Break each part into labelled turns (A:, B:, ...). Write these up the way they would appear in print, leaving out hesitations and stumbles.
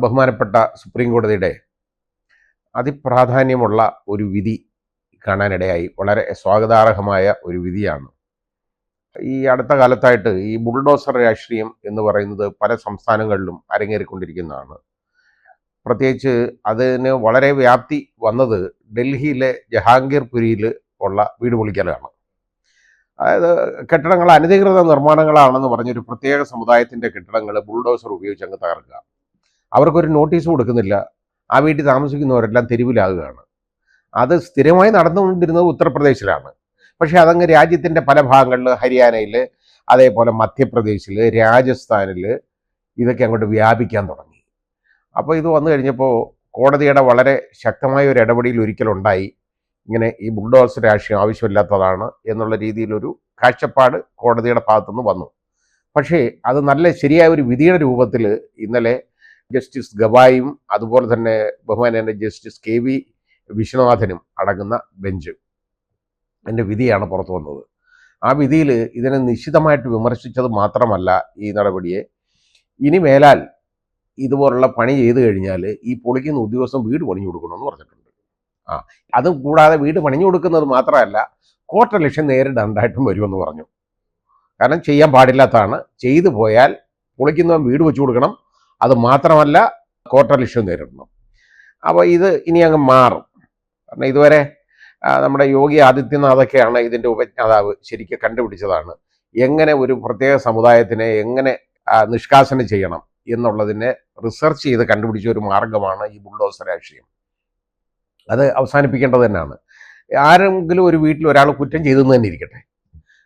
A: ബഹുമാനപ്പെട്ട സുപ്രീം കോടതിയുടെ അതിപ്രാധാന്യമുള്ള ഒരു വിധി കാണാനിടയായി. വളരെ സ്വാഗതാർഹമായ ഒരു വിധിയാണ്. ഈ അടുത്ത കാലത്തായിട്ട് ഈ ബുൾഡോസർ രാഷ്ട്രീയം എന്ന് പറയുന്നത് പല സംസ്ഥാനങ്ങളിലും അരങ്ങേറിക്കൊണ്ടിരിക്കുന്നതാണ്. പ്രത്യേകിച്ച് അതിന് വളരെ വ്യാപ്തി വന്നത് ഡൽഹിയിലെ ജഹാംഗീർപുരിയിൽ ഉള്ള വീട് പൊളിക്കലാണ്. അതായത് കെട്ടിടങ്ങൾ അനധികൃത നിർമ്മാണങ്ങളാണെന്ന് പറഞ്ഞൊരു പ്രത്യേക സമുദായത്തിൻ്റെ കെട്ടിടങ്ങൾ ബുൾഡോസർ ഉപയോഗിച്ച് അങ്ങ് തകർക്കുക. അവർക്കൊരു നോട്ടീസ് കൊടുക്കുന്നില്ല. ആ വീട്ടിൽ താമസിക്കുന്നവരെല്ലാം തെരുവിലാകുകയാണ്. അത് സ്ഥിരമായി നടന്നുകൊണ്ടിരുന്നത് ഉത്തർപ്രദേശിലാണ്. പക്ഷേ അതങ്ങ് രാജ്യത്തിൻ്റെ പല ഭാഗങ്ങളിൽ, ഹരിയാനയിൽ, അതേപോലെ മധ്യപ്രദേശിൽ, രാജസ്ഥാനിൽ ഇതൊക്കെ അങ്ങോട്ട് വ്യാപിക്കാൻ തുടങ്ങി. അപ്പോൾ ഇത് വന്നു കഴിഞ്ഞപ്പോൾ കോടതിയുടെ വളരെ ശക്തമായ ഒരു ഇടപെടൽ ഒരിക്കലുണ്ടായി. ഇങ്ങനെ ഈ ബുൾഡോസർ രാഷ്ട്രീയം ആവശ്യമില്ലാത്തതാണ് എന്നുള്ള രീതിയിലൊരു കാഴ്ചപ്പാട് കോടതിയുടെ ഭാഗത്തുനിന്ന് വന്നു. പക്ഷേ അത് നല്ല ശരിയായ ഒരു വിധിയുടെ രൂപത്തിൽ ഇന്നലെ ജസ്റ്റിസ് ഗവായും അതുപോലെ തന്നെ ബഹുമാനന്റെ ജസ്റ്റിസ് കെ വി വിശ്വനാഥനും അടങ്ങുന്ന ബെഞ്ച് എൻ്റെ വിധിയാണ് പുറത്തു വന്നത്. ആ വിധിയിൽ ഇതിനെ നിശിതമായിട്ട് വിമർശിച്ചത് മാത്രമല്ല ഈ നടപടിയെ, ഇനി മേലാൽ ഇതുപോലുള്ള പണി ചെയ്തു കഴിഞ്ഞാൽ ഈ പൊളിക്കുന്ന ഉദ്യോഗസ്ഥൻ വീട് പണിഞ്ഞു കൊടുക്കണമെന്ന് പറഞ്ഞിട്ടുണ്ട്. അതും കൂടാതെ വീട് പണിഞ്ഞു കൊടുക്കുന്നത് മാത്രമല്ല, കോർട്ടലക്ഷ്യം നേരിടേണ്ടതായിട്ടും വരുമെന്ന് പറഞ്ഞു. കാരണം ചെയ്യാൻ പാടില്ലാത്തതാണ്. ചെയ്തു പോയാൽ പൊളിക്കുന്നവൻ വീട് വെച്ചു കൊടുക്കണം. അത് മാത്രമല്ല, കോർട്ടലക്ഷ്യം നേരിടണം. അപ്പോൾ ഇത് ഇനി അങ്ങ് മാറും. കാരണം ഇതുവരെ നമ്മുടെ യോഗി ആദിത്യനാഥൊക്കെയാണ് ഇതിൻ്റെ ഉപജ്ഞാതാവ്, ശരിക്കും കണ്ടുപിടിച്ചതാണ് എങ്ങനെ ഒരു പ്രത്യേക സമുദായത്തിനെ എങ്ങനെ നിഷ്കാസനം ചെയ്യണം എന്നുള്ളതിനെ റിസർച്ച് ചെയ്ത് കണ്ടുപിടിച്ച ഒരു മാർഗമാണ് ഈ ബുൾഡോസർ രാഷ്ട്രീയം. അത് അവസാനിപ്പിക്കേണ്ടത് തന്നെയാണ്. ആരെങ്കിലും ഒരു വീട്ടിൽ ഒരാൾ കുറ്റം ചെയ്തെന്ന് തന്നെ ഇരിക്കട്ടെ,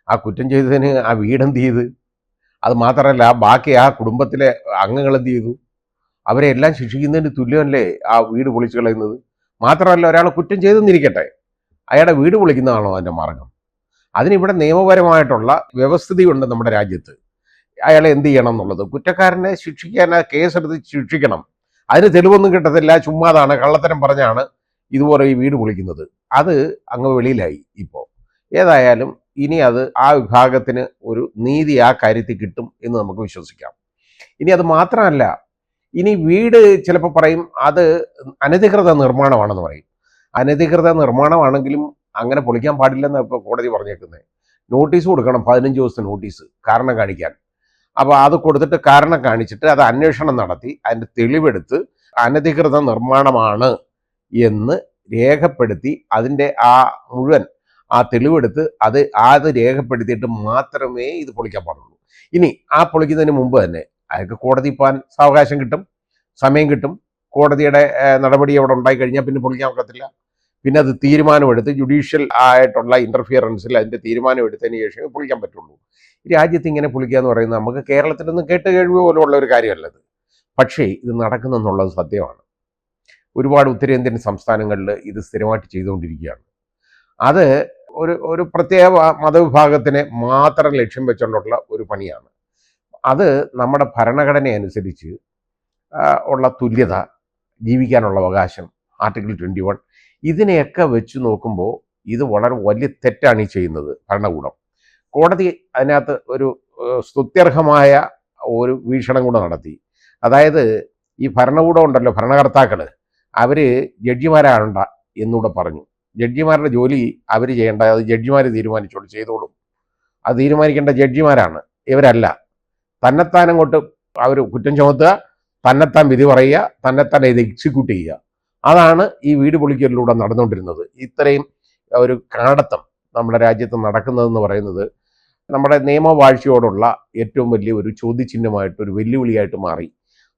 A: ആ കുറ്റം ചെയ്തതിന് ആ വീടെന്ത് ചെയ്ത്? അത് മാത്രമല്ല, ബാക്കി ആ കുടുംബത്തിലെ അംഗങ്ങൾ എന്ത് ചെയ്തു? അവരെ എല്ലാം ശിക്ഷിക്കുന്നതിന് തുല്യമല്ലേ ആ വീട് പൊളിച്ചു കളയുന്നത്? മാത്രമല്ല, ഒരാൾ കുറ്റം ചെയ്തെന്നിരിക്കട്ടെ, അയാളുടെ വീട് പൊളിക്കുന്നതാണോ അതിൻ്റെ മാർഗം? അതിനിവിടെ നിയമപരമായിട്ടുള്ള വ്യവസ്ഥിതിയുണ്ട് നമ്മുടെ രാജ്യത്ത്. അയാളെ എന്ത് ചെയ്യണം എന്നുള്ളത്, കുറ്റക്കാരനെ ശിക്ഷിക്കാൻ കേസെടുത്ത് ശിക്ഷിക്കണം. അതിന് തെളിവൊന്നും കിട്ടത്തില്ല, ചുമ്മാതാണ്, കള്ളത്തരം പറഞ്ഞാണ് ഇതുപോലെ ഈ വീട് പൊളിക്കുന്നത്. അത് അങ്ങ് വെളിയിലായി. ഇപ്പോൾ ഏതായാലും ഇനി അത് ആ വിഭാഗത്തിന് ഒരു നീതി ആ കാര്യത്തിൽ കിട്ടും എന്ന് നമുക്ക് വിശ്വസിക്കാം. ഇനി അത് മാത്രമല്ല, ഇനി വീട് ചിലപ്പോൾ പറയും അത് അനധികൃത നിർമ്മാണമാണെന്ന് പറയും. അനധികൃത നിർമ്മാണമാണെങ്കിലും അങ്ങനെ പൊളിക്കാൻ പാടില്ലെന്ന് ഇപ്പോൾ കോടതി പറഞ്ഞേക്കുന്നത്. നോട്ടീസ് കൊടുക്കണം, 15 ദിവസത്തെ നോട്ടീസ്, കാരണം കാണിക്കാൻ. അപ്പോൾ അത് കൊടുത്തിട്ട് കാരണം കാണിച്ചിട്ട് അത് അന്വേഷണം നടത്തി അതിൻ്റെ തെളിവെടുത്ത് അനധികൃത നിർമ്മാണമാണ് എന്ന് രേഖപ്പെടുത്തി അതിൻ്റെ ആ മുഴുവൻ ആ തെളിവെടുത്ത് അത് രേഖപ്പെടുത്തിയിട്ട് മാത്രമേ ഇത് പൊളിക്കാൻ പാടുള്ളൂ. ഇനി ആ പൊളിക്കുന്നതിന് മുമ്പ് തന്നെ അയാൾക്ക് കോടതി പോകാൻ സാവകാശം കിട്ടും, സമയം കിട്ടും. കോടതിയുടെ നടപടി അവിടെ ഉണ്ടായിക്കഴിഞ്ഞാൽ പിന്നെ പൊളിക്കാൻ ഒക്കത്തില്ല. പിന്നെ അത് തീരുമാനമെടുത്ത് ജുഡീഷ്യൽ ആയിട്ടുള്ള ഇൻ്റർഫിയറൻസിൽ അതിൻ്റെ തീരുമാനം എടുത്തതിന് ശേഷമേ പൊളിക്കാൻ പറ്റുള്ളൂ. ഈ രാജ്യത്ത് ഇങ്ങനെ പൊളിക്കുക എന്ന് പറയുന്നത് നമുക്ക് കേരളത്തിൽ നിന്ന് കേട്ട് കഴിവ് പോലുള്ള ഒരു കാര്യമല്ലത്. പക്ഷേ ഇത് നടക്കുന്നെന്നുള്ളത് സത്യമാണ്. ഒരുപാട് ഉത്തരേന്ത്യൻ സംസ്ഥാനങ്ങളിൽ ഇത് സ്ഥിരമായിട്ട് ചെയ്തുകൊണ്ടിരിക്കുകയാണ്. അത് ഒരു പ്രത്യേക മതവിഭാഗത്തിനെ മാത്രം ലക്ഷ്യം വെച്ചുകൊണ്ടുള്ള ഒരു പണിയാണ്. അത് നമ്മുടെ ഭരണഘടന അനുസരിച്ച് ഉള്ള തുല്യത, ജീവിക്കാനുള്ള അവകാശം, ആർട്ടിക്കിൾ 21, ഇതിനെയൊക്കെ വെച്ച് നോക്കുമ്പോൾ ഇത് വളരെ വലിയ തെറ്റാണ് ഈ ചെയ്യുന്നത് ഭരണകൂടം. കോടതി അതിനകത്ത് ഒരു സ്തുത്യർഹമായ ഒരു വീക്ഷണം കൂടെ നടത്തി. അതായത് ഈ ഭരണകൂടം ഉണ്ടല്ലോ, ഭരണകർത്താക്കൾ, അവർ ജഡ്ജിമാരാകണ്ട എന്നൂടെ പറഞ്ഞു. ജഡ്ജിമാരുടെ ജോലി അവർ ചെയ്യേണ്ട, അത് ജഡ്ജിമാർ തീരുമാനിച്ചോളൂ, ചെയ്തോളും. അത് തീരുമാനിക്കേണ്ട ജഡ്ജിമാരാണ്, ഇവരല്ല. തന്നെത്താനങ്ങോട്ട് അവർ കുറ്റം ചുമത്തുക, തന്നെത്താൻ വിധി പറയുക, തന്നെത്താൻ ഇത് എക്സിക്യൂട്ട് ചെയ്യുക. അതാണ് ഈ വീട് പൊളിക്കലിലൂടെ നടന്നുകൊണ്ടിരുന്നത്. ഇത്രയും ഒരു കാടത്തം നമ്മുടെ രാജ്യത്ത് നടക്കുന്നതെന്ന് പറയുന്നത് നമ്മുടെ നിയമവാഴ്ചയോടുള്ള ഏറ്റവും വലിയ ഒരു ചോദ്യചിഹ്നമായിട്ട്, ഒരു വെല്ലുവിളിയായിട്ട് മാറി.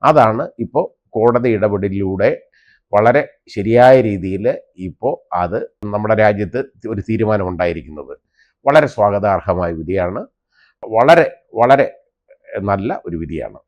A: അതാണ് ഇപ്പോൾ കോടതി ഇടപെടലിലൂടെ വളരെ ശരിയായ രീതിയിൽ ഇപ്പോൾ അത് നമ്മുടെ രാജ്യത്ത് ഒരു തീരുമാനം ഉണ്ടായിരിക്കുന്നത്. വളരെ സ്വാഗതാർഹമായ വിധിയാണ്. വളരെ വളരെ നല്ല ഒരു വിധിയാണ്.